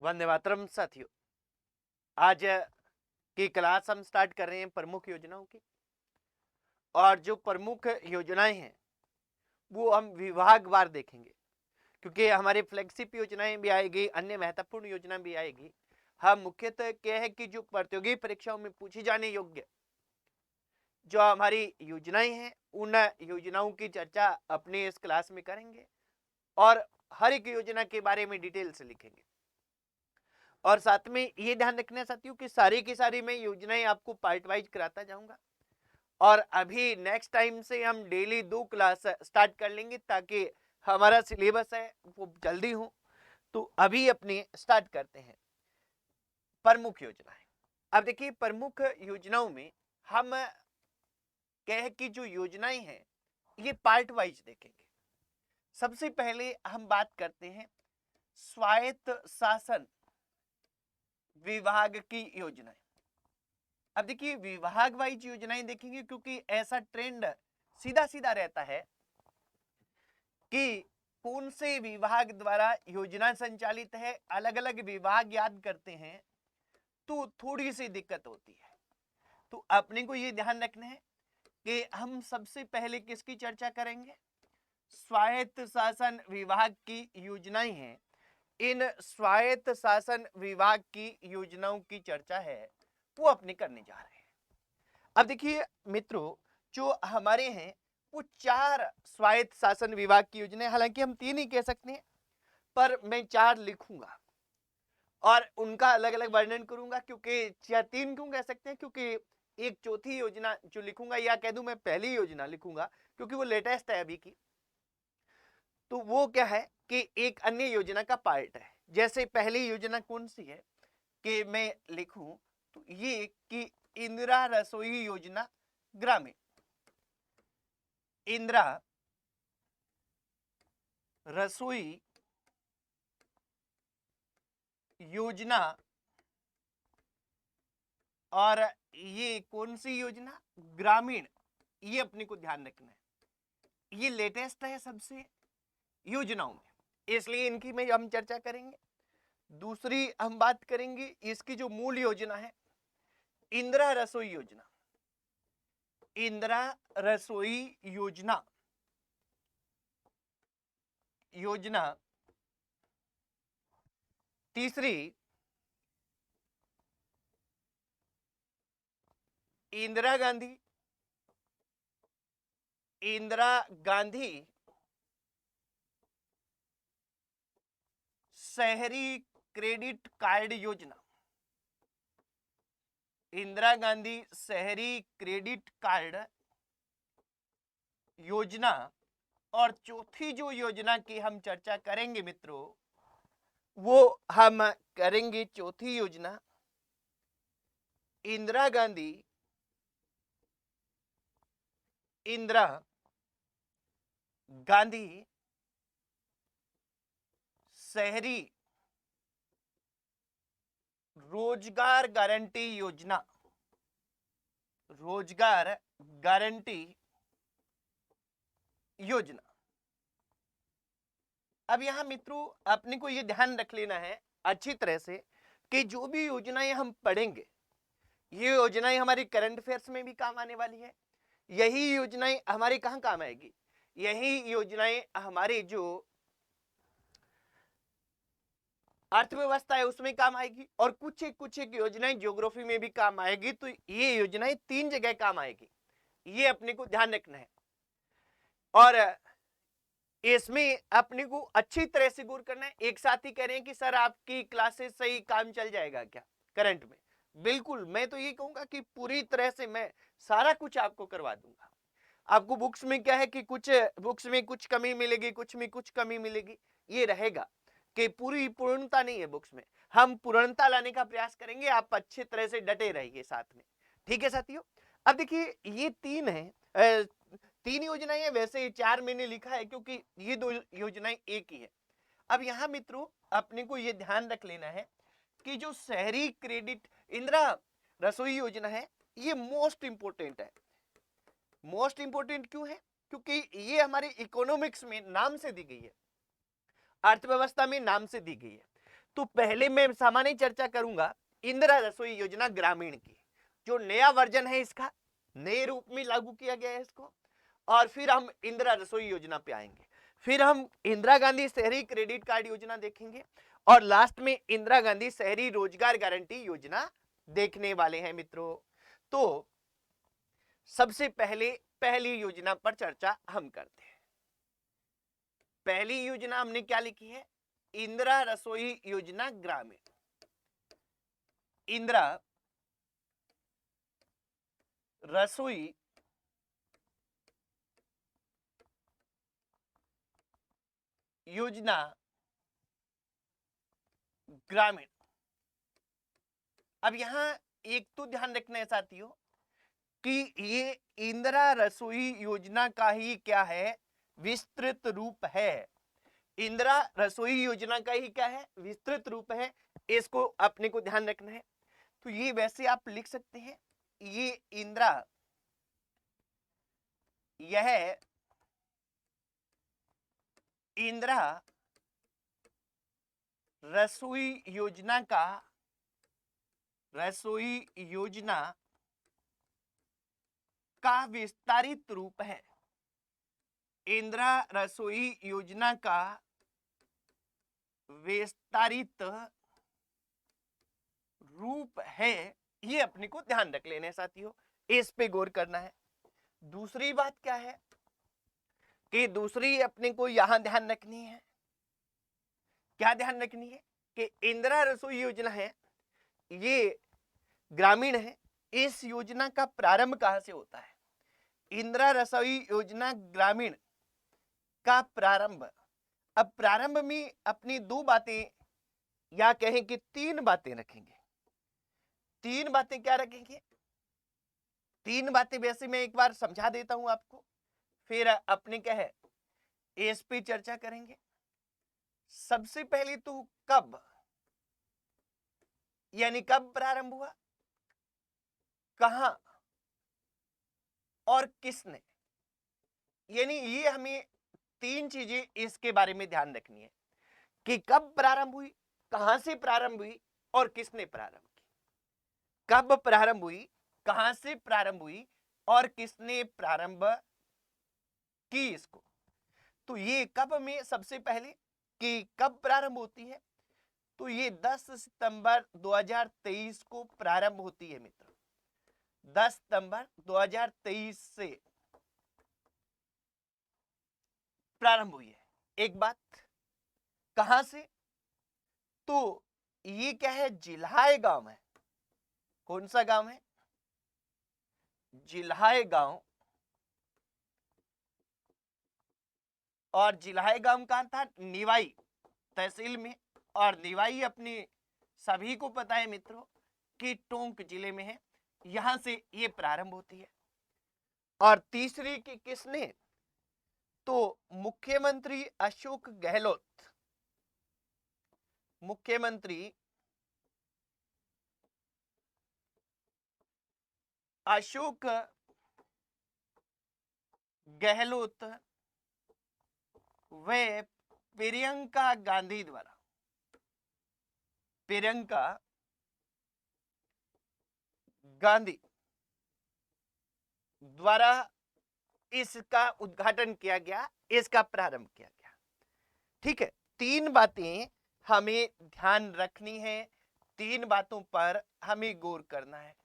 वंदे मातरम साथियों। आज की क्लास हम स्टार्ट कर रहे हैं प्रमुख योजनाओं की। और जो प्रमुख योजनाएं हैं वो हम विभागवार देखेंगे, क्योंकि हमारी फ्लैगशिप योजनाएं भी आएगी, अन्य महत्वपूर्ण योजना भी आएगी। हम मुख्यतः क्या है कि जो प्रतियोगी परीक्षाओं में पूछी जाने योग्य जो हमारी योजनाएं हैं उन योजनाओं की चर्चा अपने इस क्लास में करेंगे और हर एक योजना के बारे में डिटेल से लिखेंगे। और साथ में ये ध्यान रखना साथियों कि सारी की सारी मैं योजनाएं आपको पार्ट वाइज कराता जाऊंगा। और अभी नेक्स्ट टाइम से हम डेली 2 क्लास स्टार्ट कर लेंगे ताकि हमारा सिलेबस है वो जल्दी हो। तो अभी अपने स्टार्ट करते हैं प्रमुख योजनाएं। अब देखिए, प्रमुख योजनाओं में हम कह की जो योजनाएं हैं ये पार्ट वाइज देखेंगे। सबसे पहले हम बात करते हैं स्वायत्त शासन विभाग की योजनाएं। अब देखिए, विभाग वाइज योजनाएं देखेंगे क्योंकि ऐसा ट्रेंड सीधा सीधा रहता है कि कौन से विभाग द्वारा योजना संचालित है, अलग अलग विभाग याद करते हैं तो थोड़ी सी दिक्कत होती है। तो अपने को ये ध्यान रखना है कि हम सबसे पहले किसकी चर्चा करेंगे, स्वायत्त शासन विभाग की योजनाएं हैं। इन स्वायत्त शासन विभाग की योजनाओं की चर्चा है वो अपने करने जा रहे हैं। अब देखिए मित्रों, जो हमारे हैं वो 4 स्वायत्त शासन विभाग की योजनाएं, हालांकि हम 3 ही कह सकते हैं पर मैं 4 लिखूंगा और उनका अलग अलग वर्णन करूंगा। क्योंकि 3 क्यों कह सकते हैं, क्योंकि एक चौथी योजना जो लिखूंगा, या कह दूं मैं पहली योजना लिखूंगा क्योंकि वो लेटेस्ट है अभी की, तो वो क्या है कि एक अन्य योजना का पार्ट है। जैसे पहली योजना कौन सी है कि मैं लिखूं तो ये कि इंदिरा रसोई योजना ग्रामीण, इंदिरा रसोई योजना। और ये कौन सी योजना, ग्रामीण, ये अपने को ध्यान रखना है। ये लेटेस्ट है सबसे योजनाओं में, इसलिए इनकी में हम चर्चा करेंगे। दूसरी हम बात करेंगे इसकी जो मूल योजना है, इंदिरा रसोई योजना, इंदिरा रसोई योजना योजना। तीसरी इंदिरा गांधी, इंदिरा गांधी शहरी क्रेडिट कार्ड योजना, इंदिरा गांधी शहरी क्रेडिट कार्ड योजना। और चौथी जो योजना की हम चर्चा करेंगे मित्रों, वो हम करेंगे चौथी योजना इंदिरा गांधी इंदिरा गांधी शहरी रोजगार गारंटी योजना, रोजगार गारंटी योजना। अब यहां मित्रों अपने को यह ध्यान रख लेना है अच्छी तरह से कि जो भी योजनाएं हम पढ़ेंगे ये योजनाएं हमारी करंट अफेयर्स में भी काम आने वाली है। यही योजनाएं हमारे कहां काम आएगी, यही योजनाएं हमारी जो अर्थव्यवस्था है उसमें काम आएगी, और कुछ एक योजनाएं ज्योग्राफी में भी काम आएगी। तो ये योजनाएं 3 जगह काम आएगी, ये अपने को ध्यान रखना है। और इसमें अपने को अच्छी तरह से गौर करना है। एक साथी कह रहे हैं कि सर आपकी क्लासेस से ही काम चल जाएगा क्या करंट में? बिल्कुल, मैं तो ये कहूंगा कि पूरी तरह से मैं सारा कुछ आपको करवा दूंगा। आपको बुक्स में क्या है कि कुछ बुक्स में कुछ कमी मिलेगी, कुछ में कुछ कमी मिलेगी, ये रहेगा कि पूरी पूर्णता नहीं है बुक्स में। हम पूर्णता लाने का प्रयास करेंगे, आप अच्छे तरह से डटे रहिए साथ में। ठीक है साथियों। अब देखिए, ये 3 है 3 योजनाएं हैं, वैसे 4 मैंने लिखा है क्योंकि ये 2 योजनाएं एक ही है। अब यहां मित्रों अपने को यह ध्यान रख लेना है कि जो शहरी क्रेडिट इंदिरा रसोई योजना है ये मोस्ट इंपोर्टेंट है। मोस्ट इंपोर्टेंट क्यों है? क्योंकि ये हमारे इकोनॉमिक्स में नाम से दी गई है, अर्थव्यवस्था में नाम से दी गई है। तो पहले मैं सामान्य चर्चा करूंगा इंदिरा रसोई योजना ग्रामीण की, जो नया वर्जन है इसका, नए रूप में लागू किया गया है इसको, और फिर हम इंदिरा रसोई योजना पे आएंगे, फिर हम इंदिरा गांधी शहरी क्रेडिट कार्ड योजना देखेंगे, और लास्ट में इंदिरा गांधी शहरी रोजगार गारंटी योजना देखने वाले हैं मित्रों। तो सबसे पहले पहली योजना पर चर्चा हम करते हैं। पहली योजना हमने क्या लिखी है? इंदिरा रसोई योजना ग्रामीण। इंदिरा रसोई योजना ग्रामीण। अब यहां एक तो ध्यान रखना है साथियों कि ये इंदिरा रसोई योजना का ही क्या है? विस्तृत रूप है। इंदिरा रसोई योजना का ही क्या है? विस्तृत रूप है। इसको अपने को ध्यान रखना है। तो ये वैसे आप लिख सकते हैं, ये इंदिरा, यह इंदिरा रसोई योजना का विस्तारित रूप है। इंदिरा रसोई योजना का विस्तारित रूप है। ये अपने को ध्यान रख लेना है साथियों, इस पे गौर करना है। दूसरी बात क्या है कि दूसरी अपने को यहां ध्यान रखनी है, क्या ध्यान रखनी है कि इंदिरा रसोई योजना है, ये ग्रामीण है। इस योजना का प्रारंभ कहां से होता है? इंदिरा रसोई योजना ग्रामीण का प्रारंभ, अब प्रारंभ में अपनी दो बातें या कहें कि तीन बातें रखेंगे। तीन बातें क्या रखेंगे? तीन बातें वैसे मैं एक बार समझा देता हूं आपको, फिर अपने क्या है इस पे चर्चा करेंगे। सबसे पहले तो कब, यानी कब प्रारंभ हुआ, कहां और किसने, यानी ये हमें तीन चीजें इसके बारे में ध्यान रखनी है कि कब प्रारंभ हुई, कहां से प्रारंभ हुई और किसने प्रारंभ की। कब प्रारंभ हुई, कहां से प्रारंभ हुई और किसने प्रारंभ की इसको। तो ये कब में सबसे पहले कि कब प्रारंभ होती है, तो ये 10 सितंबर 2023 को प्रारंभ होती है मित्र। 10 सितंबर 2023 से प्रारंभ हुई है। एक बात, कहां से, तो ये क्या है? जिल्हाय गांव है। कौन सा गांव है? जिल्हाय गांव। और जिल्हाय गांव कहां था? निवाई तहसील में। और निवाई अपने सभी को पता है मित्रों कि टोंक जिले में है। यहां से ये प्रारंभ होती है। और तीसरी की किसने, तो मुख्यमंत्री अशोक गहलोत, मुख्यमंत्री अशोक गहलोत व प्रियंका गांधी द्वारा, प्रियंका गांधी द्वारा इसका उद्घाटन किया गया, इसका प्रारंभ किया गया। ठीक है, तीन बातें हमें ध्यान रखनी है, तीन बातों पर हमें गौर करना है,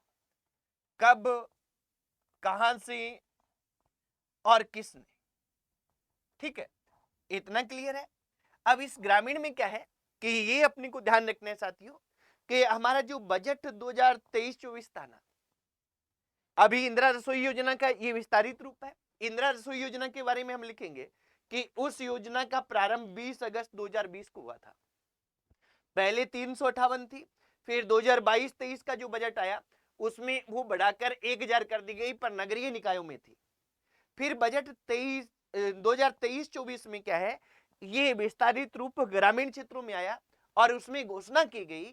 कब, कहां से और किसने। ठीक है, इतना क्लियर है। अब इस ग्रामीण में क्या है कि ये अपने को ध्यान रखना है साथियों कि हमारा जो बजट 2023-24 था ना, अभी इंदिरा रसोई योजना का ये विस्तारित रूप है। इंदिरा रसोई योजना के बारे में हम लिखेंगे कि उस योजना का प्रारंभ 20 अगस्त 2020 को हुआ था। पहले 358 थी, फिर 2022-23 का जो बजट आया उसमें वो बढ़ाकर 1000 कर दी गई, पर नगरीय निकायों में थी। फिर बजट 2023-24 में क्या है, ये विस्तारित रूप ग्रामीण क्षेत्रों में आया और उसमें घोषणा की गई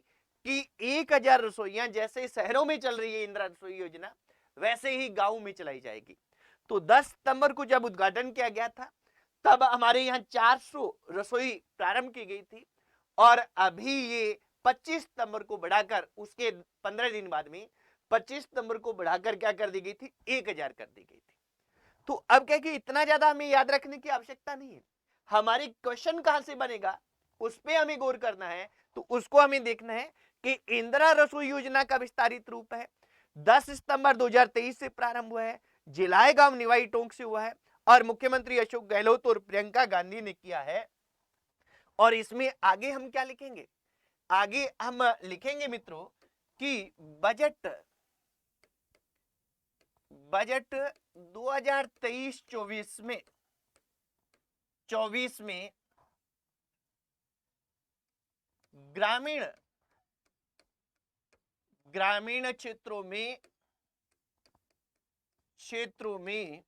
कि 1000 रसोइयां जैसे शहरों में चल रही है इंदिरा रसोई योजना, वैसे ही गांव में चलाई जाएगी। तो 10 सितंबर को जब उद्घाटन किया गया था, तब हमारे यहाँ 400 रसोई प्रारंभ की गई थी और अभी ये 25 सितंबर को बढ़ाकर उसके 15 दिन बाद में 25 सितंबर को बढ़ाकर क्या कर दी गई थी, 1000 कर दी गई थी। तो अब क्या कि इतना ज्यादा हमें याद रखने की आवश्यकता नहीं है, हमारी क्वेश्चन कहां से बनेगा उस पर हमें गौर करना है। तो उसको हमें देखना है कि इंदिरा रसोई योजना का विस्तारित रूप है, 10 सितंबर 2023 से प्रारंभ हुआ है, जिलाए गांव निवाई टोंक से हुआ है और मुख्यमंत्री अशोक गहलोत और प्रियंका गांधी ने किया है। और इसमें आगे हम क्या लिखेंगे, आगे हम लिखेंगे मित्रों कि बजट 2023-24 में 24 में ग्रामीण क्षेत्रों में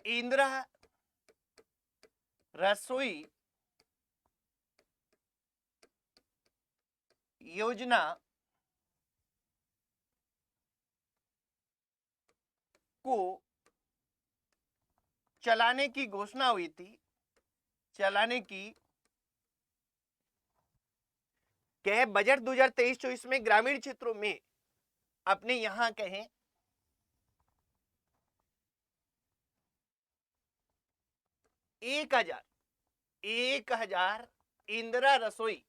इंदिरा रसोई योजना को चलाने की घोषणा हुई थी, चलाने की कहे बजट 2023-24 में ग्रामीण क्षेत्रों में अपने यहां कहें 1000 इंदिरा रसोई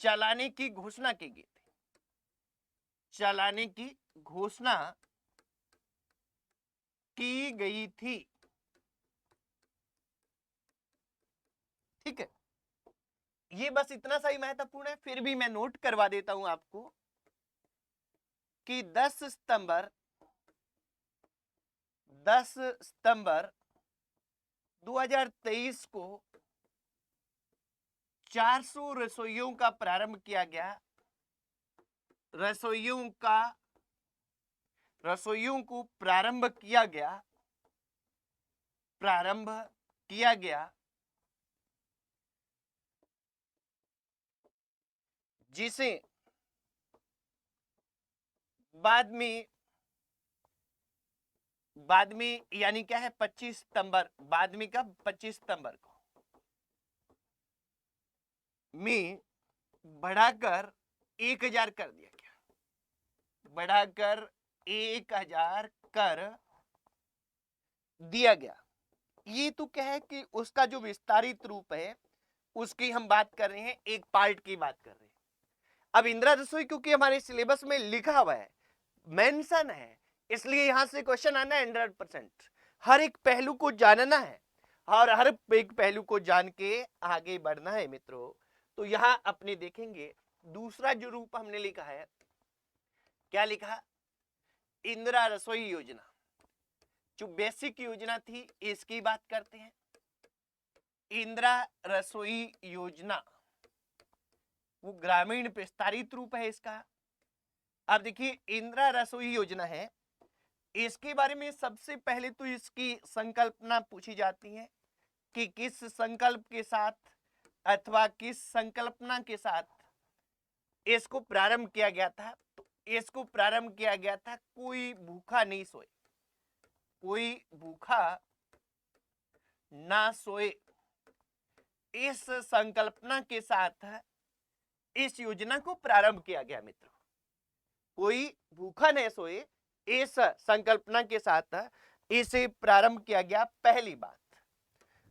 चलाने की घोषणा की गई थी, चलाने की घोषणा की गई थी। ठीक है, ये बस इतना सा ही महत्वपूर्ण है, फिर भी मैं नोट करवा देता हूं आपको कि 10 सितंबर 2023 को 400 रसोइयों का प्रारंभ किया गया, रसोइयों को प्रारंभ किया गया जिसे बाद में यानी क्या है 25 सितंबर, बाद में कब 25 सितंबर को में बढ़ाकर 1000 कर दिया गया, बढ़ाकर 1000 कर दिया गया। ये तो क्या है कि उसका जो विस्तारित रूप है उसकी हम बात कर रहे हैं, एक पार्ट की बात कर रहे हैं। अब इंदिरा रसोई क्योंकि हमारे सिलेबस में लिखा हुआ है, मेंशन है, इसलिए यहां से क्वेश्चन आना है 100%। हर एक पहलू को जानना है और हर एक पहलू को जान के आगे बढ़ना है मित्रों। तो यहां अपने देखेंगे दूसरा जो रूप हमने लिखा है, क्या लिखा, इंदिरा रसोई योजना जो बेसिक योजना थी इसकी बात करते हैं। इंदिरा रसोई योजना वो ग्रामीण विस्तारित रूप है इसका। अब देखिए इंदिरा रसोई योजना है, इसके बारे में सबसे पहले तो इसकी संकल्पना पूछी जाती है कि किस संकल्प के साथ अथवा किस संकल्पना के साथ इसको प्रारंभ किया गया था। तो इसको प्रारंभ किया गया था कोई भूखा नहीं सोए, कोई भूखा ना सोए, इस संकल्पना के साथ इस योजना को प्रारंभ किया गया मित्रों। कोई भूखा न सोए इस संकल्पना के साथ इसे प्रारंभ किया गया, पहली बात।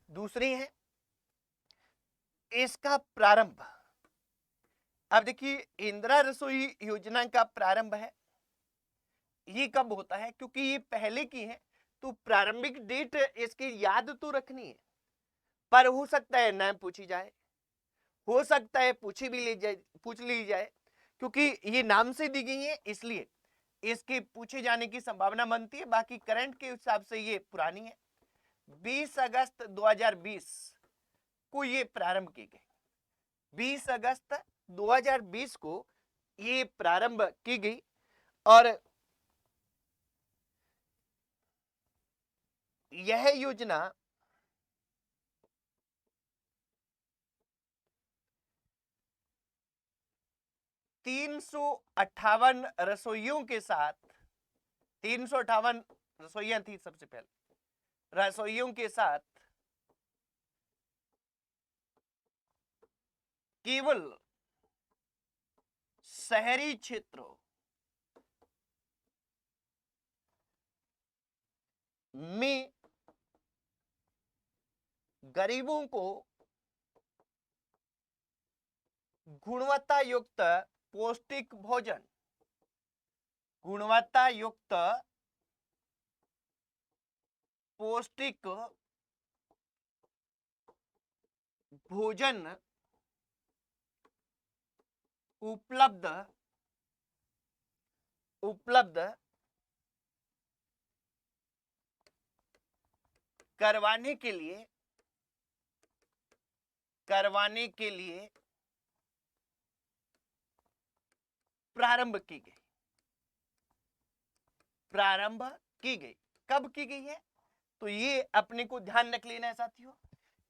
दूसरी है इसका प्रारंभ, अब देखिए इंदिरा रसोई योजना का प्रारंभ है, ये कब होता है, क्योंकि ये पहले की है तो प्रारंभिक डेट इसकी याद तो रखनी है, पर हो सकता है न पूछी जाए, हो सकता है पूछ ली जाए, क्योंकि ये नाम से दी गई है इसलिए इसके पूछे जाने की संभावना बनती है। बाकी करंट के हिसाब से ये पुरानी है। 20 अगस्त 2020 को ये प्रारंभ की गई, 20 अगस्त 2020 को ये प्रारंभ की गई और यह योजना 358 रसोइयों के साथ, 358 रसोइयां थी सबसे पहले, रसोइयों के साथ केवल शहरी क्षेत्रों में गरीबों को गुणवत्ता युक्त पौष्टिक भोजन, गुणवत्ता युक्त पौष्टिक भोजन उपलब्ध करवाने के लिए प्रारंभ की गई। कब की गई है? तो ये अपने को ध्यान रख लेना है साथियों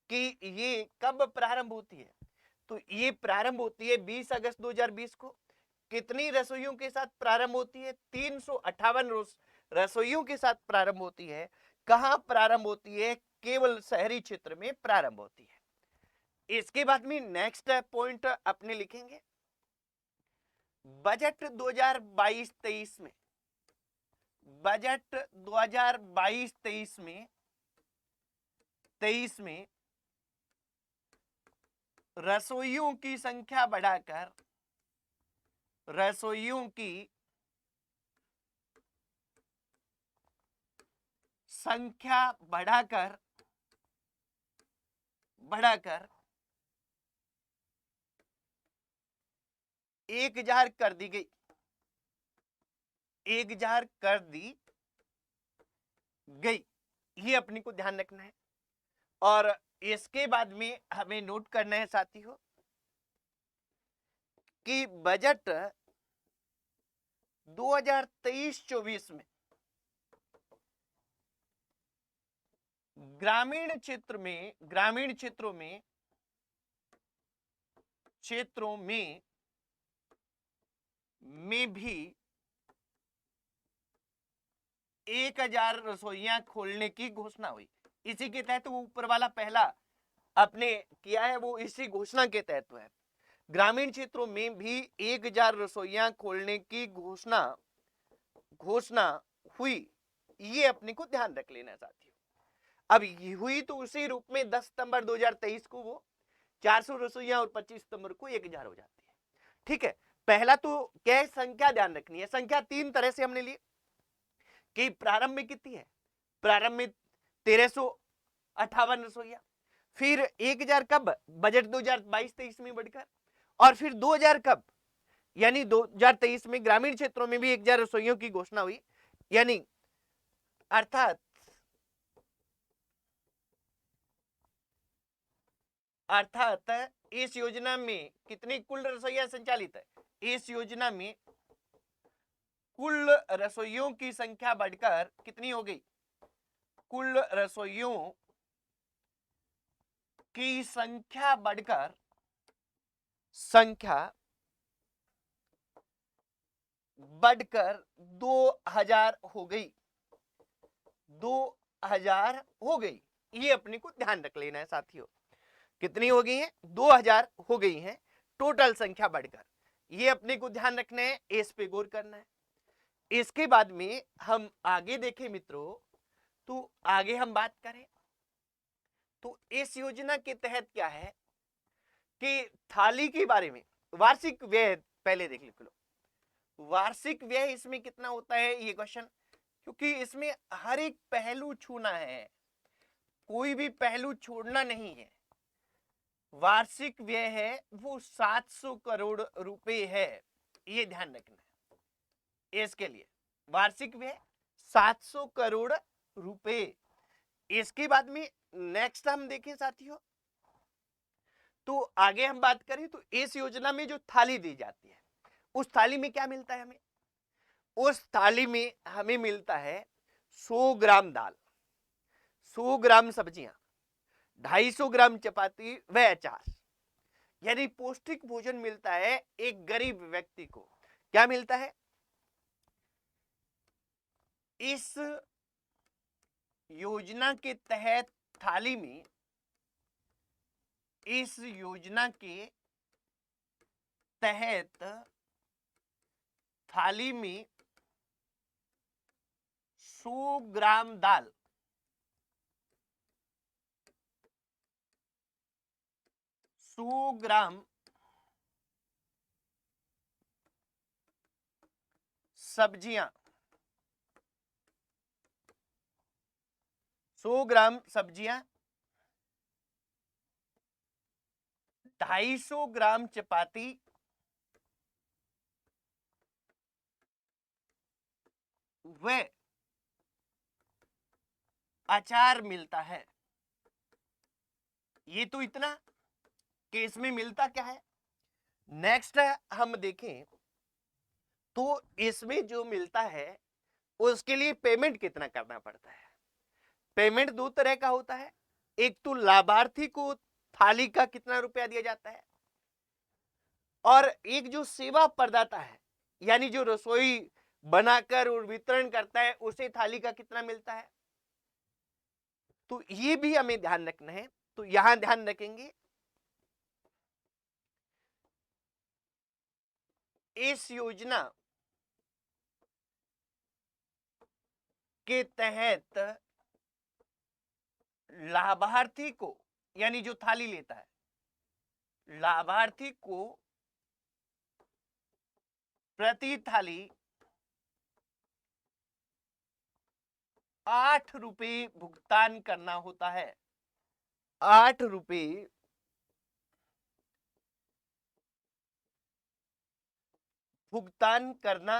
कि ये कब प्रारंभ होती है। तो ये प्रारंभ होती है 20 अगस्त 2020 को। कितनी रसोइयों के साथ प्रारंभ होती है? 358 रसोइयों के साथ प्रारंभ होती है। कहां प्रारंभ होती है? केवल शहरी क्षेत्र में प्रारंभ होती है। इसके बाद में नेक्स्ट पॉइंट अपने लिखेंगे, बजट 2022-23 में, बजट 2022-23 में रसोइयों की संख्या बढ़ाकर, रसोइयों की संख्या बढ़ाकर 1000 कर दी गई, 1000 कर दी गई। ये अपने को ध्यान रखना है। और इसके बाद में हमें नोट करना है साथियों कि बजट 2023-24 में ग्रामीण क्षेत्रों में भी 1000 रसोइयां खोलने की घोषणा हुई। इसी के तहत वो ऊपर वाला पहला आपने किया है, वो इसी घोषणा के तहत है। ग्रामीण क्षेत्रों में भी 1000 रसोइयां खोलने की घोषणा हुई। ये अपने को ध्यान रख लेना साथियों। अब ये हुई तो उसी रूप में 10 सितंबर 2023 को वो 400 रसोइयां और 25 सितंबर को 1000 हो जाती है। ठीक है, पहला तो क्या है, संख्या ध्यान रखनी है। संख्या तीन तरह से हमने ली कि प्रारंभ में कितनी है, प्रारंभ में 1358 रसोइया, फिर 1000 कब, बजट 2022-23 में बढ़कर, और फिर 2000 कब, यानी 2023 में ग्रामीण क्षेत्रों में भी 1000 रसोइयों की घोषणा हुई। यानी अर्थात इस योजना में कितनी कुल रसोइयां संचालित है? इस योजना में कुल रसोइयों की संख्या बढ़कर कितनी हो गई? कुल रसोइयों की संख्या बढ़कर 2000 हो गई, 2000 हो गई। ये अपने को ध्यान रख लेना है साथियों। कितनी हो गई है? 2000 हो गई है टोटल संख्या बढ़कर। ये अपने को ध्यान रखना है, इस पे गौर करना है। इसके बाद में हम आगे देखें मित्रों, तो आगे हम बात करें तो इस योजना के तहत क्या है कि थाली के बारे में, वार्षिक व्यय पहले देख लो। वार्षिक व्यय इसमें कितना होता है ये क्वेश्चन, क्योंकि इसमें हर एक पहलू छूना है, कोई भी पहलू छोड़ना नहीं है। वार्षिक व्यय है वो 700 करोड़ रुपए है, ये ध्यान रखना है। इसके लिए वार्षिक व्यय 700 करोड़ रुपए। इसके बाद में नेक्स्ट हम देखें साथियों, तो आगे हम बात करें तो इस योजना में जो थाली दी जाती है, उस थाली में क्या मिलता है हमें? उस थाली में हमें मिलता है 100 ग्राम दाल, 100 ग्राम सब्जियां, 250 ग्राम चपाती व अचार। यानी पौष्टिक भोजन मिलता है एक गरीब व्यक्ति को। क्या मिलता है? इस योजना के तहत थाली में, इस योजना के तहत थाली में 100 ग्राम दाल, 100 ग्राम सब्जियां, 100 ग्राम सब्जियां, 250 ग्राम चपाती, व अचार मिलता है। ये तो इतना कि इसमें मिलता क्या है। नेक्स्ट हम देखें तो इसमें जो मिलता है उसके लिए पेमेंट कितना करना पड़ता है। पेमेंट दो तरह का होता है, एक तो लाभार्थी को थाली का कितना रुपया दिया जाता है, और एक जो सेवा प्रदाता है यानी जो रसोई बनाकर और वितरण करता है उसे थाली का कितना मिलता है। तो ये भी हमें ध्यान रखना है। तो यहां ध्यान रखेंगे, इस योजना के तहत लाभार्थी को, यानी जो थाली लेता है, लाभार्थी को प्रति थाली 8 रुपये भुगतान करना होता है। 8 रुपये भुगतान करना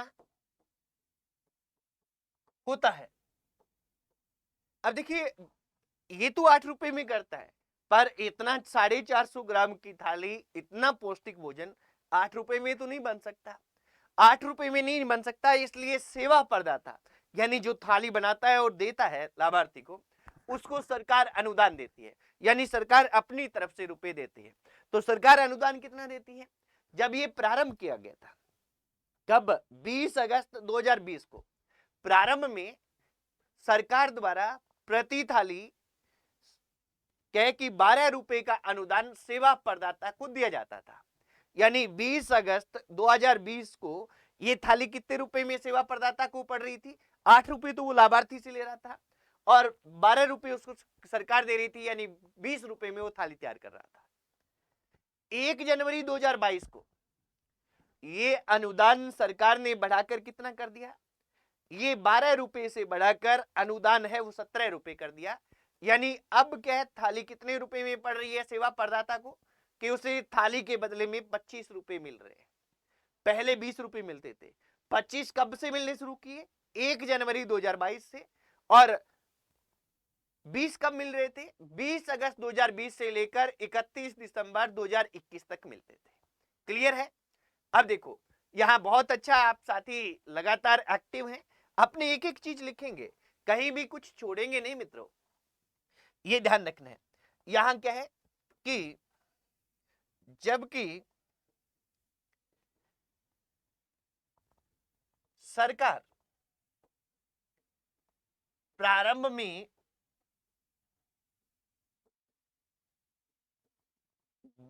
होता है। अब देखिए, ये तो 8 रुपये में करता है, पर इतना 450 ग्राम की थाली, इतना पौष्टिक भोजन 8 रुपये में तो नहीं बन सकता। 8 रुपये में नहीं बन सकता, इसलिए सेवा प्रदाता यानी जो थाली बनाता है और देता है लाभार्थी को, उसको सरकार अनुदान देती है, यानी सरकार अपनी तरफ से रुपए देती है। तो सरकार अनुदान कितना देती है? जब ये प्रारंभ किया गया था, कब? 20 अगस्त 2020 को प्रारंभ में सरकार द्वारा प्रति थाली कह कि 12 रुपए का अनुदान सेवा प्रदाता को दिया जाता था। यानी 20 अगस्त 2020 को ये थाली कितने रुपए में सेवा प्रदाता को पड़ रही थी? 8 रुपए तो वो लाभार्थी से ले रहा था और 12 रुपए उसको सरकार दे रही थी, यानी 20 रुपए में वो थाली तैयार कर रहा था। 1 जनवरी 2022 को ये अनुदान सरकार ने बढ़ाकर कितना कर दिया? ये 12 रुपए से बढ़ाकर अनुदान है वो 17 रुपए कर दिया। यानी अब क्या है, थाली कितने रुपए में पड़ रही है सेवा प्रदाता को कि उसे थाली के बदले में 25 रुपए मिल रहे हैं। पहले 20 रुपए मिलते थे, 25 कब से मिलने शुरू किए? 1 जनवरी 2022 से। और 20 कब मिल रहे थे? 20 अगस्त 2020 से लेकर 31 दिसंबर 2021 तक मिलते थे। क्लियर है? अब देखो, यहां बहुत अच्छा आप साथी लगातार एक्टिव हैं, अपने एक एक चीज लिखेंगे, कहीं भी कुछ छोड़ेंगे नहीं मित्रों, ये ध्यान रखना है। यहां क्या है कि जबकि सरकार प्रारंभ में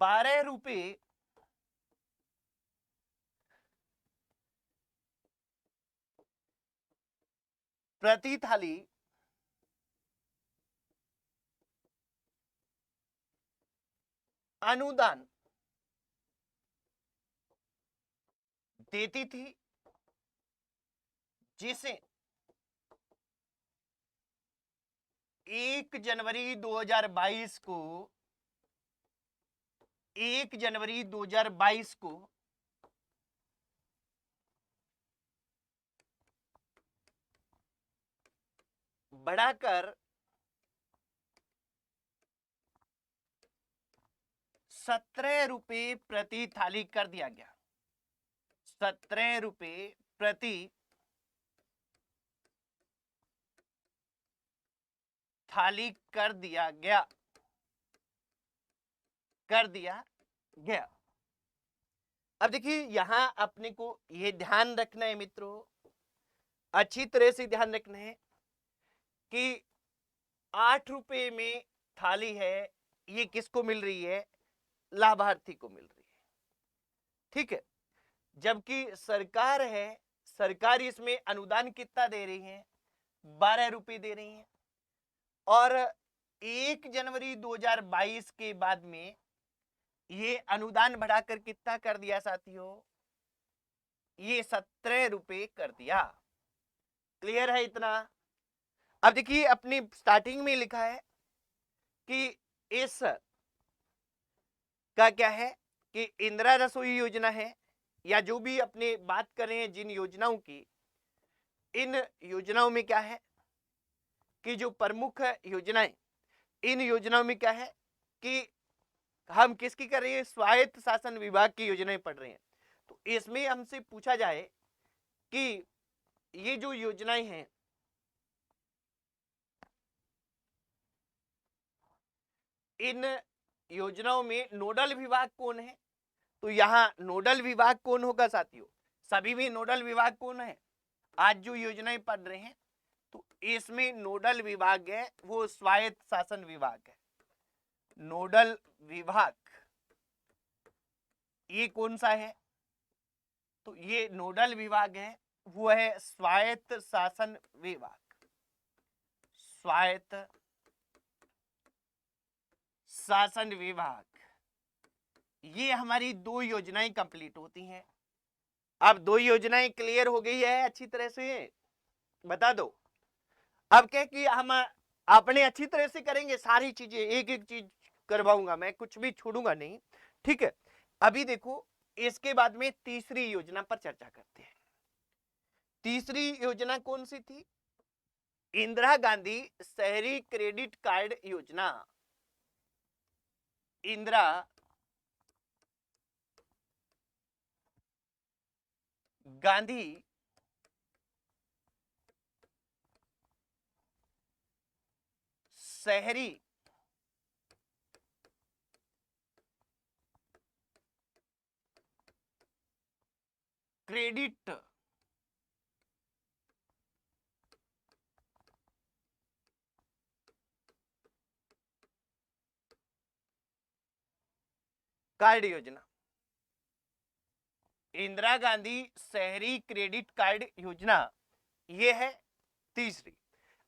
12 रुपए प्रति थाली अनुदान देती थी, जिसे 1 जनवरी 2022 को 1 जनवरी 2022 को बढ़ाकर 17 रुपए प्रति थाली कर दिया गया। 17 रुपए प्रति थाली कर दिया गया, कर दिया गया। अब देखिए यहां अपने को ये ध्यान रखना है मित्रों, अच्छी तरह से ध्यान रखना है कि 8 रुपए में थाली है, ये किसको मिल रही है? लाभार्थी को मिल रही है, ठीक है। जबकि सरकार है, सरकार इसमें अनुदान कितना दे रही है? 12 रुपए दे रही है। और 1 जनवरी 2022 के बाद में ये अनुदान बढ़ाकर कितना कर दिया साथियों? ये 17 रुपए कर दिया। क्लियर है इतना? अब देखिए अपनी स्टार्टिंग में लिखा है कि इस का क्या है कि इंदिरा रसोई योजना है, या जो भी अपने बात कर रहे हैं जिन योजनाओं की, इन योजनाओं में क्या है कि जो प्रमुख योजनाएं, इन योजनाओं में क्या है कि हम किसकी कर रहे हैं? स्वायत्त शासन विभाग की योजनाएं पढ़ रहे हैं। तो इसमें हमसे पूछा जाए कि ये जो योजनाएं हैं, इन योजनाओं में नोडल विभाग कौन है? तो यहां नोडल विभाग कौन होगा साथियों? सभी में नोडल विभाग कौन है? आज जो योजनाएं पढ़ रहे हैं तो इसमें नोडल विभाग है वो स्वायत्त शासन विभाग है। नोडल विभाग ये कौन सा है? तो ये नोडल विभाग है वो है स्वायत्त शासन विभाग। स्वायत्त शासन विभाग, ये हमारी 2 योजनाएं कंप्लीट होती हैं। अब 2 योजनाएं क्लियर हो गई है अच्छी तरह से, बता दो। अब क्या कि हम अपने अच्छी तरह से करेंगे, सारी चीजें एक एक चीज करवाऊंगा मैं, कुछ भी छोड़ूंगा नहीं, ठीक है। अभी देखो इसके बाद में तीसरी योजना पर चर्चा करते हैं। तीसरी योजना कौन सी थी? इंदिरा गांधी शहरी क्रेडिट कार्ड योजना। इंदिरा गांधी शहरी क्रेडिट कार्ड योजना। इंदिरा गांधी शहरी क्रेडिट कार्ड योजना ये है तीसरी।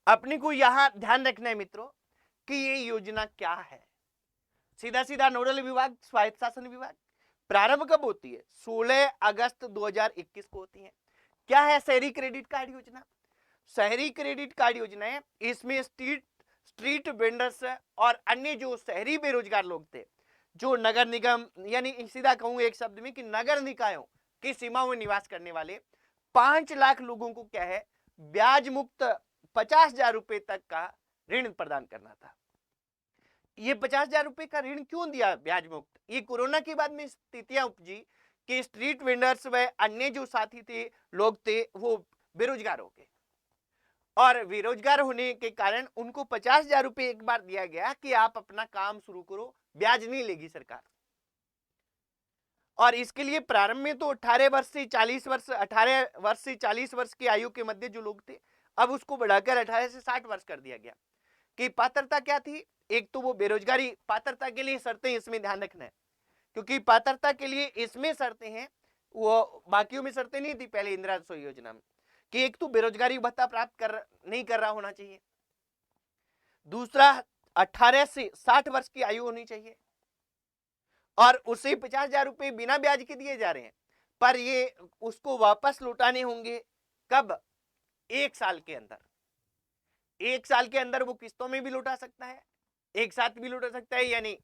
अपने को यहां ध्यान रखना है मित्रों कि ये योजना क्या है। सीधा सीधा नोडल विभाग स्वायत्त शासन विभाग। प्रारंभ कब होती है? 16 अगस्त 2021 को होती है। क्या है शहरी क्रेडिट कार्ड योजना? शहरी क्रेडिट कार्ड योजना है, इसमें स्ट्रीट वेंडर्स और अन्य जो शहरी बेरोजगार लोग थे, जो नगर निगम, यानी सीधा कहूं एक शब्द में कि नगर निकायों की सीमाओं में निवास करने वाले 5 लाख लोगों को क्या है, ब्याज मुक्त 50,000 रुपए तक का ऋण प्रदान करना था। ये 50,000 रुपए का ऋण क्यों दिया ब्याज मुक्त? ये कोरोना के बाद में स्थितियां उपजी कि स्ट्रीट वेंडर्स व अन्य जो साथी थे, लोग थे, वो बेरोजगार हो गए, और बेरोजगार होने के कारण उनको 50,000 रुपए एक बार दिया गया कि आप अपना काम शुरू करो, ब्याज नहीं लेगी सरकार। और इसके लिए प्रारंभ में तो 18 वर्ष से 40 वर्ष 18 वर्ष से 40 वर्ष की आयु के मध्य जो लोग थे, अब उसको बढ़ाकर 18 से 60 वर्ष कर दिया गया। कि पात्रता क्या थी? एक तो वो बेरोजगारी, पात्रता के लिए शर्तें इसमें ध्यान रखना है, क्योंकि पात्रता के लिए इसमें शर्तें हैं, वो बाकियों में शर्तें नहीं थी पहले इंदिरा रसोई योजना में, कि एक तो बेरोजगारी भत्ता प्राप्त नहीं कर रहा होना चाहिए, दूसरा 18 से 60 वर्ष की आयु होनी चाहिए, और उसे 50,000 रुपए बिना ब्याज के दिए जा रहे हैं, पर ये उसको वापस लौटाने होंगे कब? 1 साल के अंदर। 1 साल के अंदर वो किस्तों में भी लौटा सकता है, एक साथ भी लौटा सकता है, यानी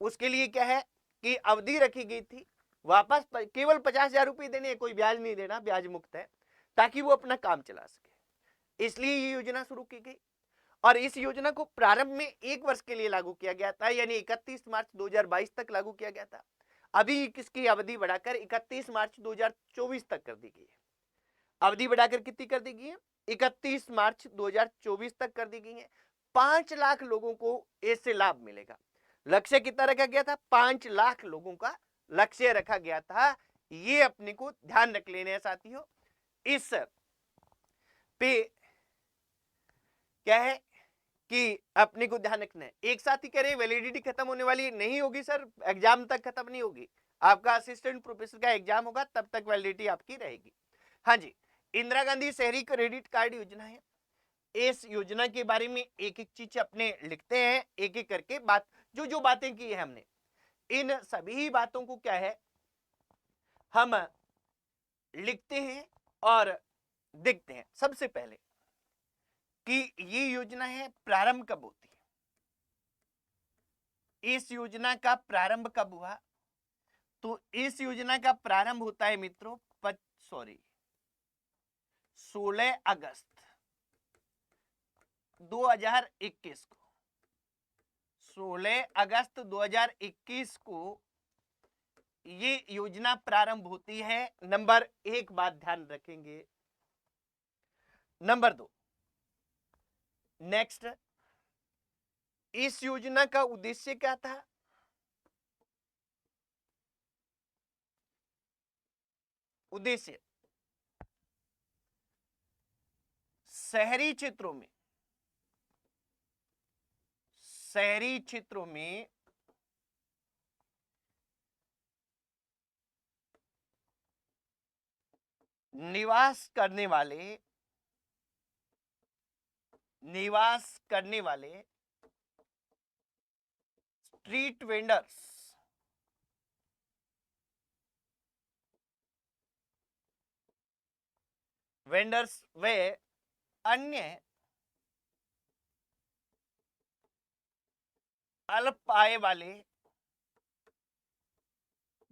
उसके लिए क्या है कि अवधि रखी गई थी, वापस केवल 50,000 रुपए देने, कोई ब्याज नहीं देना, ब्याज मुक्त है, ताकि वो अपना काम चला सके। इसलिए ये योजना शुरू की गई, और इस योजना को प्रारंभ में 1 वर्ष के लिए लागू किया गया था, यानी 31 मार्च 2022 तक लागू किया गया था। अभी किसकी अवधि बढ़ाकर 31 मार्च 2024 तक कर दी गई है। अवधि बढ़ाकर कितनी कर दी गई है? 31 मार्च 2024 तक कर दी गई है। 5 लाख लोगों को इससे लाभ मिलेगा। लक्ष्य कितना रखा गया था? 5 लाख लोगों का लक्ष्य रखा गया था। ये अपने को ध्यान रख लेने हैं साथियों। इस पे क्या है कि अपने को ध्यान रखना है। एक साथी कह रहे वैलिडिटी खत्म होने वाली नहीं होगी सर, एग्जाम तक खत्म नहीं होगी, आपका असिस्टेंट प्रोफेसर का एग्जाम होगा तब तक वैलिडिटी आपकी रहेगी। हाँ जी, इंदिरा गांधी शहरी क्रेडिट कार्ड योजना है। इस योजना के बारे में एक एक चीज अपने लिखते हैं, एक एक करके बात, जो जो बातें की है हमने, इन सभी बातों को क्या है हम लिखते हैं और देखते हैं। सबसे पहले कि ये योजना है प्रारंभ कब होती है, इस योजना का प्रारंभ कब हुआ? तो इस योजना का प्रारंभ होता है मित्रों 16 अगस्त 2021 को। 16 अगस्त 2021 को ये योजना प्रारंभ होती है। नंबर 1 बात ध्यान रखेंगे। नंबर 2, नेक्स्ट, इस योजना का उद्देश्य क्या था? उद्देश्य शहरी क्षेत्रों में निवास करने वाले स्ट्रीट वेंडर्स व अन्य अल्प आय वाले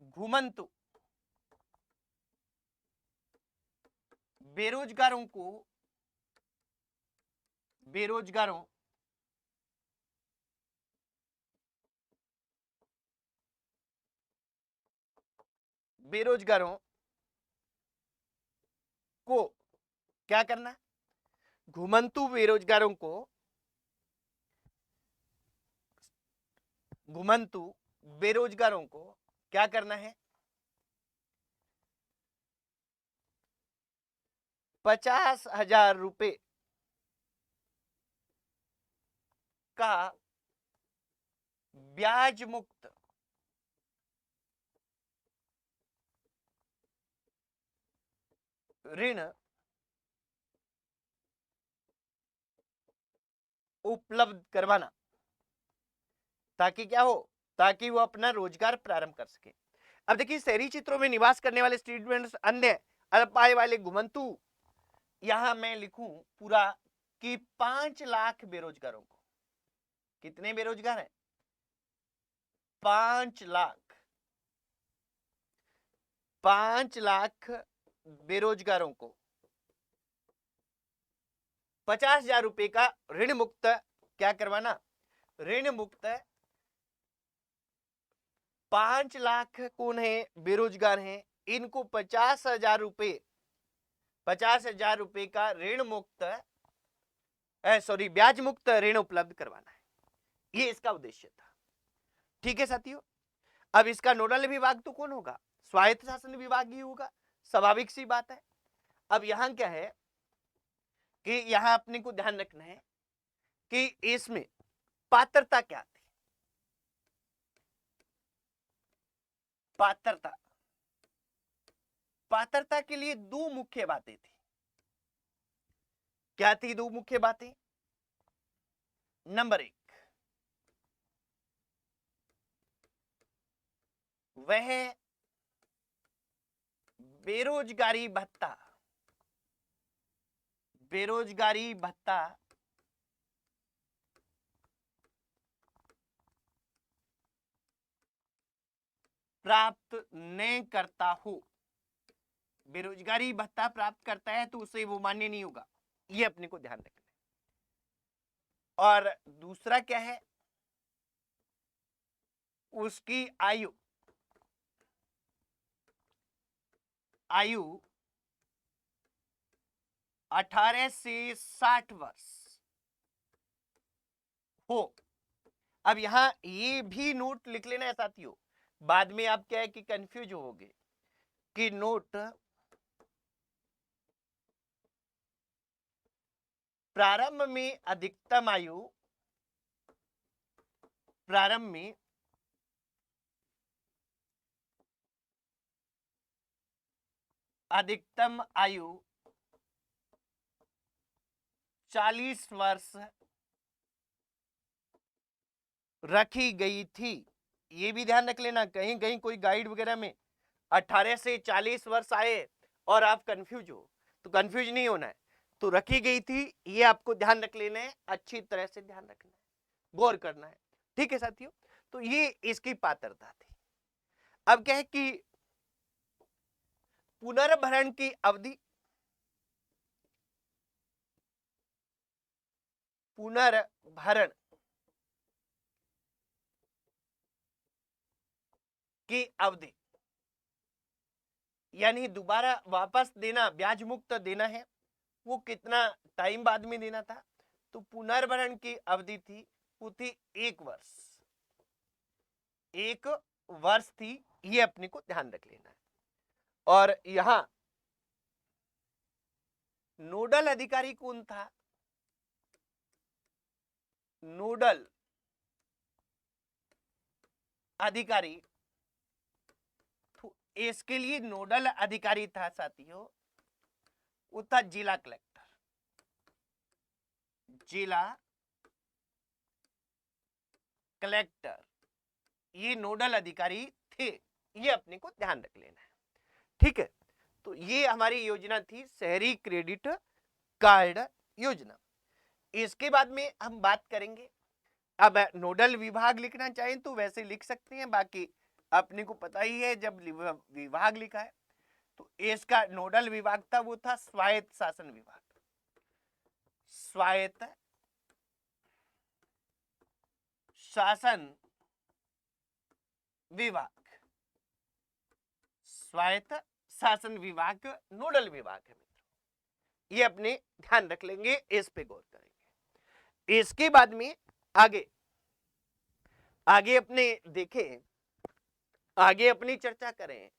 घुमंतु बेरोजगारों को क्या करना? घुमंतु बेरोजगारों को क्या करना है? 50,000 रुपए का ब्याज मुक्त ऋण उपलब्ध करवाना, ताकि क्या हो, ताकि वो अपना रोजगार प्रारंभ कर सके। अब देखिए, शहरी क्षेत्रों में निवास करने वाले स्ट्रीट वेंडर्स, अन्य अल्प आय वाले घुमंतु, यहां मैं लिखूं पूरा कि 5 लाख बेरोजगारों को, कितने बेरोजगार हैं? 5 लाख, 5 लाख बेरोजगारों को 50,000 रुपए का ऋण मुक्त क्या करवाना? ऋण मुक्त 5 लाख कौन है? बेरोजगार हैं, इनको 50,000 रुपए, 50,000 रुपए का ऋण मुक्त ब्याज मुक्त ऋण उपलब्ध करवाना है। ये इसका उद्देश्य था। ठीक है साथियों, अब इसका नोडल विभाग तो कौन होगा? स्वायत्त शासन विभाग ही होगा, स्वाभाविक सी बात है। अब यहां क्या है कि यहां अपने को ध्यान रखना है कि इसमें पात्रता क्या थी? पात्रता के लिए 2 मुख्य बातें थी। क्या थी 2 मुख्य बातें? नंबर 1, वह बेरोजगारी भत्ता प्राप्त नहीं करता हो। बेरोजगारी भत्ता प्राप्त करता है तो उसे वो मान्य नहीं होगा, ये अपने को ध्यान रखना है। और दूसरा क्या है? उसकी आयु 18 से 60 वर्ष हो। अब यहां ये भी नोट लिख लेना है साथियों, बाद में आप क्या है कि कंफ्यूज होगे कि नोट प्रारंभ में अधिकतम आयु, प्रारंभ में अधिकतम आयु 40 वर्ष रखी गई थी। ये भी ध्यान रख लेना, कहीं कहीं कोई गाइड वगैरह में 18 से 40 वर्ष आए और आप कंफ्यूज हो, तो कंफ्यूज नहीं होना है। तो रखी गई थी, ये आपको ध्यान रख लेना है, अच्छी तरह से ध्यान रखना है, गौर करना है। ठीक है साथियों, तो ये इसकी पात्रता थी। अब क्या है कि पुनर्भरण की अवधि, पुनर्भरण की अवधि यानी दोबारा वापस देना, ब्याज मुक्त देना है, वो कितना टाइम बाद में देना था, तो पुनर्भरण की अवधि थी, वो थी 1 वर्ष, 1 वर्ष थी। ये अपने को ध्यान रख लेना है। और यहां नोडल अधिकारी कौन था, नोडल अधिकारी, तो इसके लिए नोडल अधिकारी था साथियों, वो था जिला कलेक्टर, जिला कलेक्टर, ये नोडल अधिकारी थे। ये अपने को ध्यान रख लेना है। ठीक है, तो ये हमारी योजना थी शहरी क्रेडिट कार्ड योजना। इसके बाद में हम बात करेंगे, अब नोडल विभाग लिखना चाहें तो वैसे लिख सकते हैं, बाकी अपने को पता ही है जब विभाग लिखा है तो इसका नोडल विभाग था, वो था स्वायत्त शासन विभाग, स्वायत्त शासन विभाग, स्वायत्त शासन विभाग नोडल विभाग है मित्रों। ये अपने ध्यान रख लेंगे, इस पे गौर करेंगे। इसके बाद में आगे आगे अपने देखें, आगे अपनी चर्चा करें,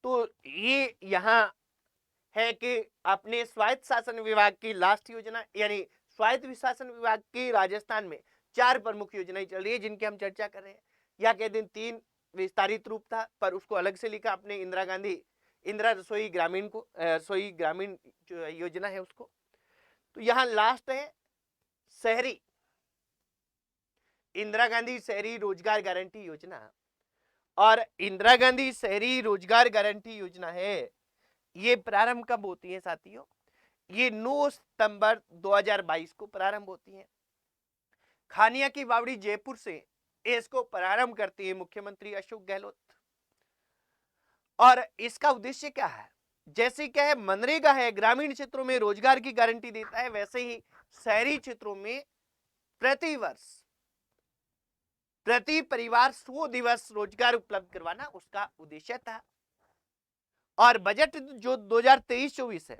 तो ये यहां है कि अपने स्वायत्त शासन विभाग की लास्ट योजना, यानी स्वायत्त शासन विभाग की राजस्थान में 4 प्रमुख योजनाएं चल रही है जिनकी हम चर्चा कर रहे हैं। या कह दिन 3 विस्तारित रूप था, पर उसको अलग से लिखा अपने इंदिरा गांधी, इंदिरा रसोई ग्रामीण को, रसोई ग्रामीण जो योजना है उसको। तो यहां लास्ट है शहरी, इंदिरा गांधी शहरी रोजगार गारंटी योजना। और इंदिरा गांधी शहरी रोजगार गारंटी योजना है, ये प्रारंभ कब होती है साथियों, ये 9 सितंबर 2022 को प्रारंभ होती है। खानिया की बावड़ी जयपुर से इसको प्रारंभ करती है मुख्यमंत्री अशोक गहलोत। और इसका उद्देश्य क्या है, जैसे क्या है मनरेगा है, ग्रामीण क्षेत्रों में रोजगार की गारंटी देता है, वैसे ही शहरी क्षेत्रों में प्रति वर्ष प्रति परिवार 100 दिवस रोजगार उपलब्ध करवाना उसका उद्देश्य था। और बजट जो 2023-24 है,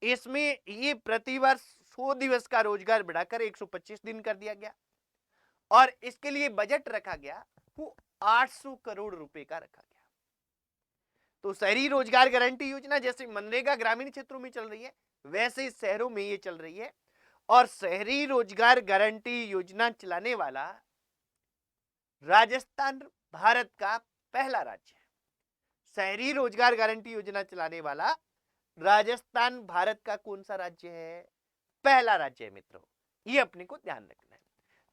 इसमें ये प्रतिवर्ष 100 दिवस का रोजगार बढ़ाकर 125 दिन कर दिया गया। और इसके लिए बजट रखा गया वो 800 करोड़ रुपए का रखा गया। तो शहरी रोजगार गारंटी योजना जैसे मनरेगा ग्रामीण क्षेत्रों में चल रही है, वैसे शहरों में ये चल रही है। और शहरी रोजगार गारंटी योजना चलाने वाला राजस्थान भारत का पहला राज्य है। शहरी रोजगार गारंटी योजना चलाने वाला राजस्थान भारत का कौन सा राज्य है, पहला राज्य है मित्रों। ये अपने को ध्यान रखना है।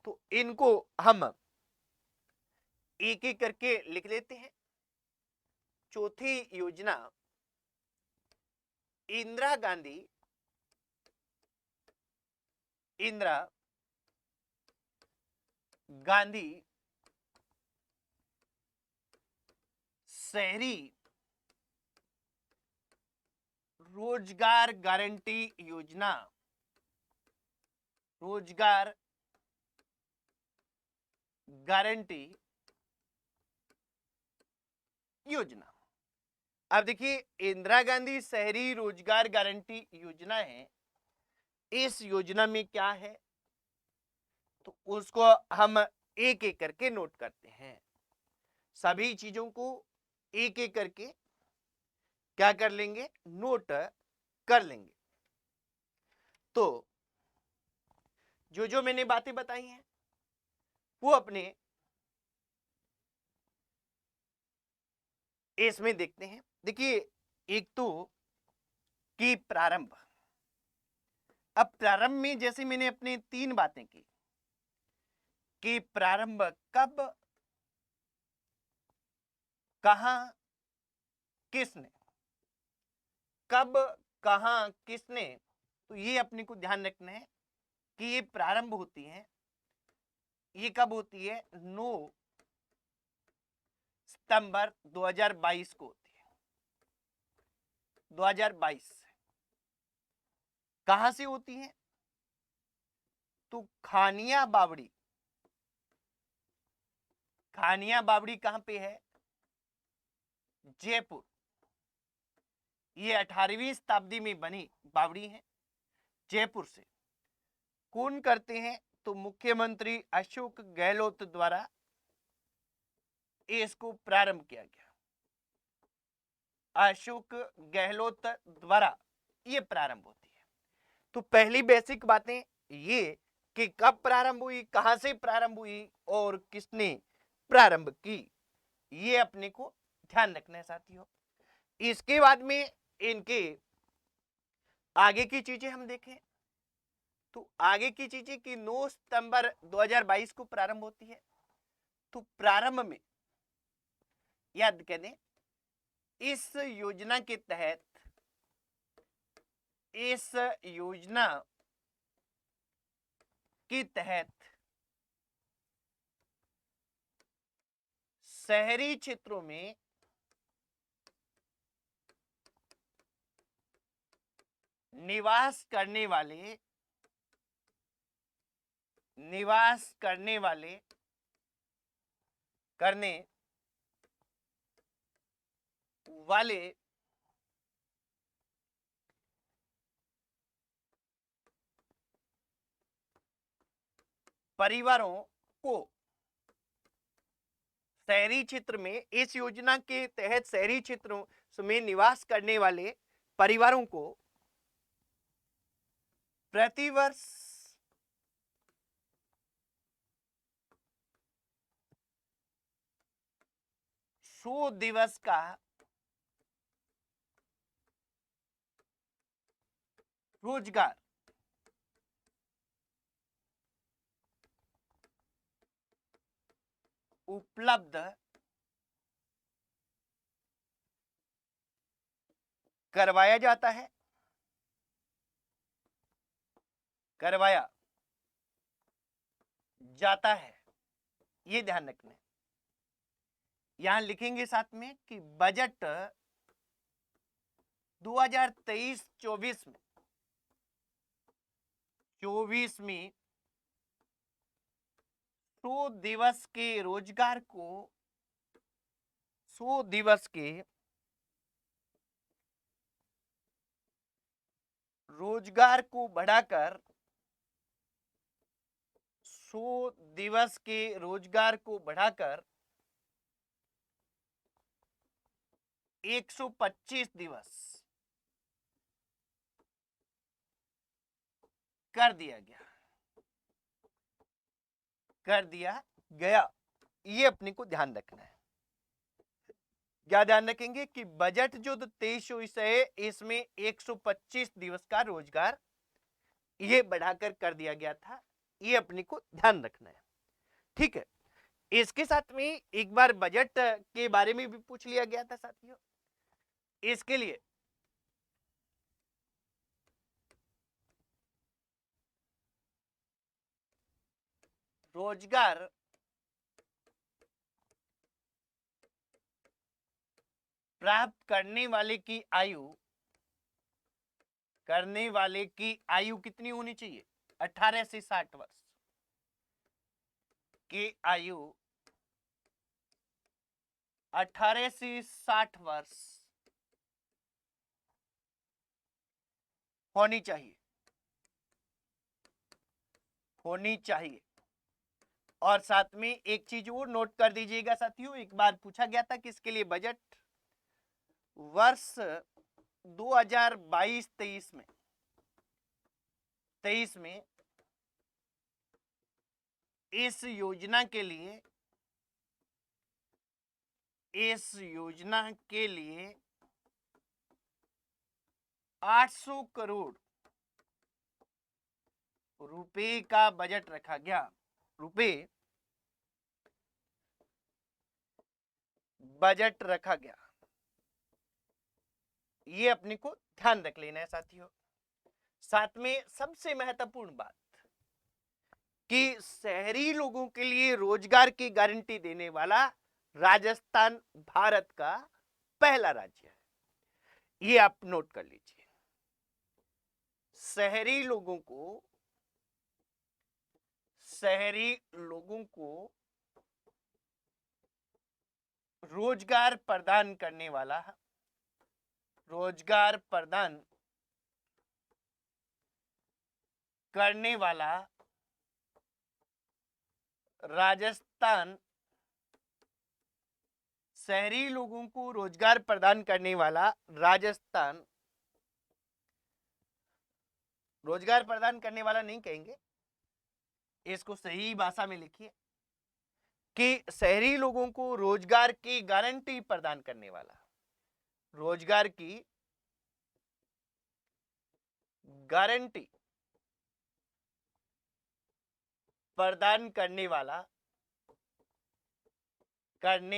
तो इनको हम एक एक करके लिख लेते हैं। चौथी योजना इंदिरा गांधी, इंदिरा गांधी शहरी रोजगार गारंटी योजना, रोजगार गारंटी योजना। अब देखिए इंदिरा गांधी शहरी रोजगार गारंटी योजना है, इस योजना में क्या है, तो उसको हम एक एक करके नोट करते हैं, सभी चीजों को एक एक करके क्या कर लेंगे, नोट कर लेंगे। तो जो जो मैंने बातें बताई हैं वो अपने इसमें देखते हैं। देखिए, एक तो कि प्रारंभ, अब प्रारंभ में जैसे मैंने अपने 3 बातें की कि प्रारंभ कब, कहां, किसने, कब, कहां, किसने, तो ये अपने को ध्यान रखना है कि ये प्रारंभ होती है, ये कब होती है, 9 सितंबर 2022 को होती है, 2022। कहां से होती है, तो खानिया बावड़ी, खानिया बावड़ी कहां पे है, जयपुर। ये 18वीं शताब्दी में बनी बावड़ी है, जयपुर से। कौन करते हैं, तो मुख्यमंत्री अशोक गहलोत द्वारा इसको प्रारंभ किया गया, अशोक गहलोत द्वारा ये प्रारंभ होती है। तो पहली बेसिक बातें ये कि कब प्रारंभ हुई, कहां से प्रारंभ हुई और किसने प्रारंभ की, ये अपने को ध्यान रखना है साथियों। इसके बाद में इनके आगे की चीजें हम देखें तो आगे की चीजें कि 9 सितंबर 2022 को प्रारंभ होती है। तो प्रारंभ में याद कर दें, इस योजना के तहत, इस योजना के तहत शहरी क्षेत्रों में निवास करने वाले, निवास करने वाले, करने वाले परिवारों को, शहरी क्षेत्र में इस योजना के तहत शहरी क्षेत्रों में निवास करने वाले परिवारों को प्रतिवर्ष 100 दिवस का रोजगार उपलब्ध करवाया जाता है, करवाया जाता है, ये ध्यान रखना है। यहां लिखेंगे साथ में कि बजट 2023-24 में, 24 में 100 दिवस के रोजगार को, 100 दिवस के रोजगार को बढ़ाकर, 100 दिवस के रोजगार को बढ़ाकर 125 दिवस कर दिया गया, कर दिया गया, ये अपने को ध्यान रखना है। क्या ध्यान रखेंगे कि बजट जो 23-24 है इसमें 125 दिवस का रोजगार ये बढ़ाकर कर दिया गया था, ये अपने को ध्यान रखना है। ठीक है, इसके साथ में एक बार बजट के बारे में भी पूछ लिया गया था साथियों। इसके लिए रोजगार प्राप्त करने वाले की आयु, करने वाले की आयु कितनी होनी चाहिए, 18 से 60 वर्ष की आयु, 18 से 60 वर्ष होनी चाहिए, होनी चाहिए। और साथ में एक चीज और नोट कर दीजिएगा साथियों, एक बार पूछा गया था किसके लिए बजट, वर्ष 2022-23 में, 23 में इस योजना के लिए 800 करोड़ रुपए का बजट रखा गया, रुपए बजट रखा गया। ये अपने को ध्यान रख लेना है साथियों। साथ में सबसे महत्वपूर्ण बात कि शहरी लोगों के लिए रोजगार की गारंटी देने वाला राजस्थान भारत का पहला राज्य है, ये आप नोट कर लीजिए। शहरी लोगों को रोजगार प्रदान करने वाला राजस्थान, शहरी लोगों को रोजगार प्रदान करने वाला राजस्थान, रोजगार प्रदान करने वाला नहीं कहेंगे, इसको सही भाषा में लिखिए कि शहरी लोगों को रोजगार की गारंटी प्रदान करने वाला, रोजगार की गारंटी प्रदान करने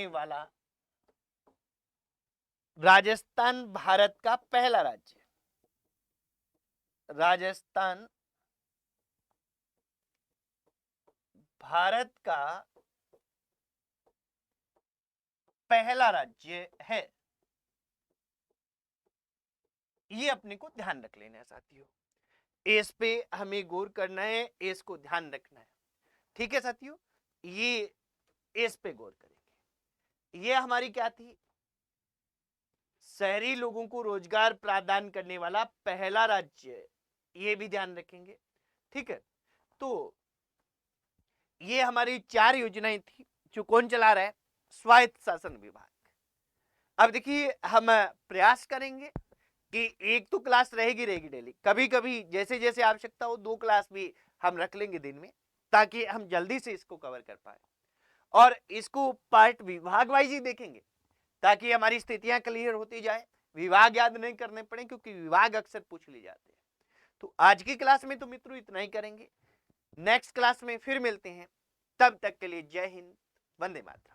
वाला राजस्थान भारत का पहला राज्य, राजस्थान भारत का पहला राज्य है। ये अपने को ध्यान रख लेना है साथियों, इस पे हमें गौर करना है, इसको ध्यान रखना है, ठीक है साथियों। ये इस पे गौर करेंगे। ये हमारी क्या थी, शहरी लोगों को रोजगार प्रदान करने वाला पहला राज्य, ये भी ध्यान रखेंगे, ठीक है। तो ये हमारी 4 योजनाएं थी जो कौन चला रहा है, स्वायत्त शासन विभाग। अब देखिए हम प्रयास करेंगे कि एक तो क्लास रहेगी डेली, कभी कभी जैसे जैसे आवश्यकता हो 2 क्लास भी हम रख लेंगे दिन में, ताकि हम जल्दी से इसको कवर कर पाए, और इसको पार्ट विभाग वाइज ही देखेंगे ताकि हमारी स्थितियां क्लियर होती जाए, विभाग याद नहीं करने पड़े, क्योंकि विभाग अक्सर पूछ ली जाते हैं। तो आज की क्लास में तो मित्रों इतना ही करेंगे, नेक्स्ट क्लास में फिर मिलते हैं, तब तक के लिए जय हिंद, वंदे मातरम।